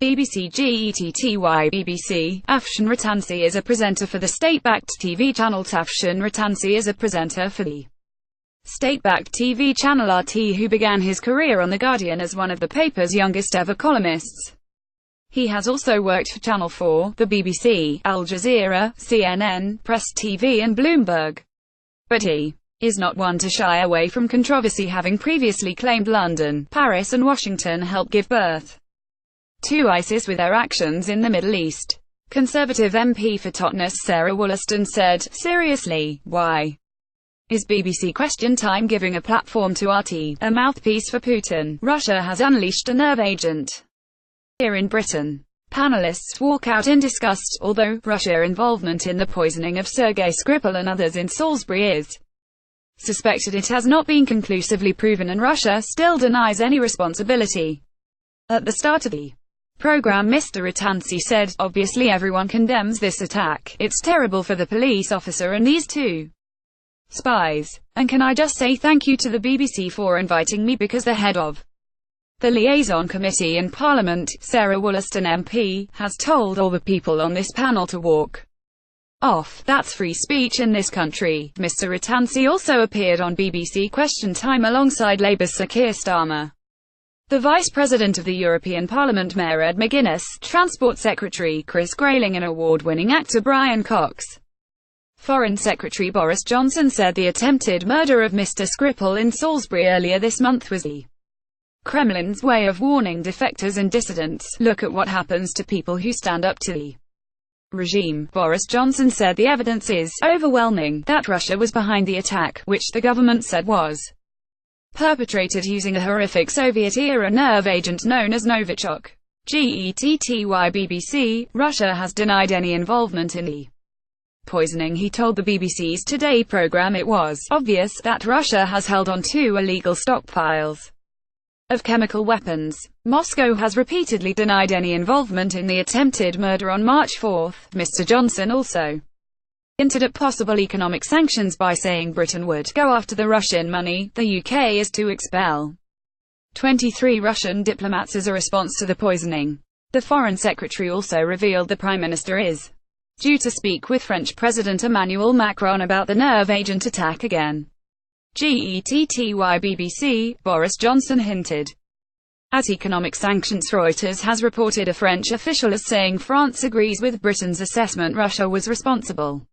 BBC-GETTYBBC. Afshin Rattansi is a presenter for the state-backed TV channel Afshin Rattansi is a presenter for the state-backed TV channel RT, who began his career on The Guardian as one of the paper's youngest-ever columnists. He has also worked for Channel 4, the BBC, Al Jazeera, CNN, Press TV and Bloomberg. But he is not one to shy away from controversy, having previously claimed London, Paris and Washington helped give birth to ISIS with their actions in the Middle East. Conservative MP for Totnes Sarah Wollaston said, "Seriously, why is BBC Question Time giving a platform to RT, a mouthpiece for Putin? Russia has unleashed a nerve agent here in Britain." Panellists walk out in disgust. Although Russia's involvement in the poisoning of Sergei Skripal and others in Salisbury is suspected, it has not been conclusively proven, and Russia still denies any responsibility. At the start of the program, Mr. Rattansi said, "Obviously everyone condemns this attack. It's terrible for the police officer and these two spies. And can I just say thank you to the BBC for inviting me, because the head of the liaison committee in Parliament, Sarah Wollaston MP, has told all the people on this panel to walk off. That's free speech in this country." Mr. Rattansi also appeared on BBC Question Time alongside Labour's Sir Keir Starmer, the Vice President of the European Parliament Mayor Ed McGuinness, Transport Secretary Chris Grayling and award-winning actor Brian Cox. Foreign Secretary Boris Johnson said the attempted murder of Mr. Skripal in Salisbury earlier this month was the Kremlin's way of warning defectors and dissidents. "Look at what happens to people who stand up to the regime." Boris Johnson said the evidence is overwhelming that Russia was behind the attack, which the government said was perpetrated using a horrific Soviet-era nerve agent known as Novichok. GETTYBBC. Russia has denied any involvement in the poisoning. He told the BBC's Today program it was obvious that Russia has held on to illegal stockpiles of chemical weapons. Moscow has repeatedly denied any involvement in the attempted murder on March 4. Mr. Johnson also hinted at possible economic sanctions by saying Britain would go after the Russian money the UK is to expel 23 Russian diplomats as a response to the poisoning. The Foreign Secretary also revealed the Prime Minister is due to speak with French President Emmanuel Macron about the nerve agent attack again. GETTYBBC. Boris Johnson hinted at economic sanctions. Reuters has reported a French official as saying France agrees with Britain's assessment Russia was responsible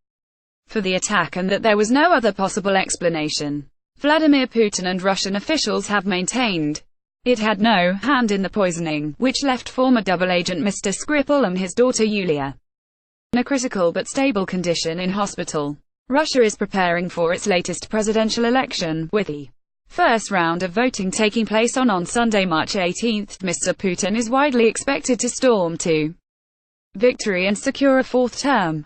for the attack and that there was no other possible explanation. Vladimir Putin and Russian officials have maintained it had no hand in the poisoning, which left former double agent Mr. Skripal and his daughter Yulia in a critical but stable condition in hospital. Russia is preparing for its latest presidential election, with the first round of voting taking place on Sunday, March 18. Mr. Putin is widely expected to storm to victory and secure a fourth term.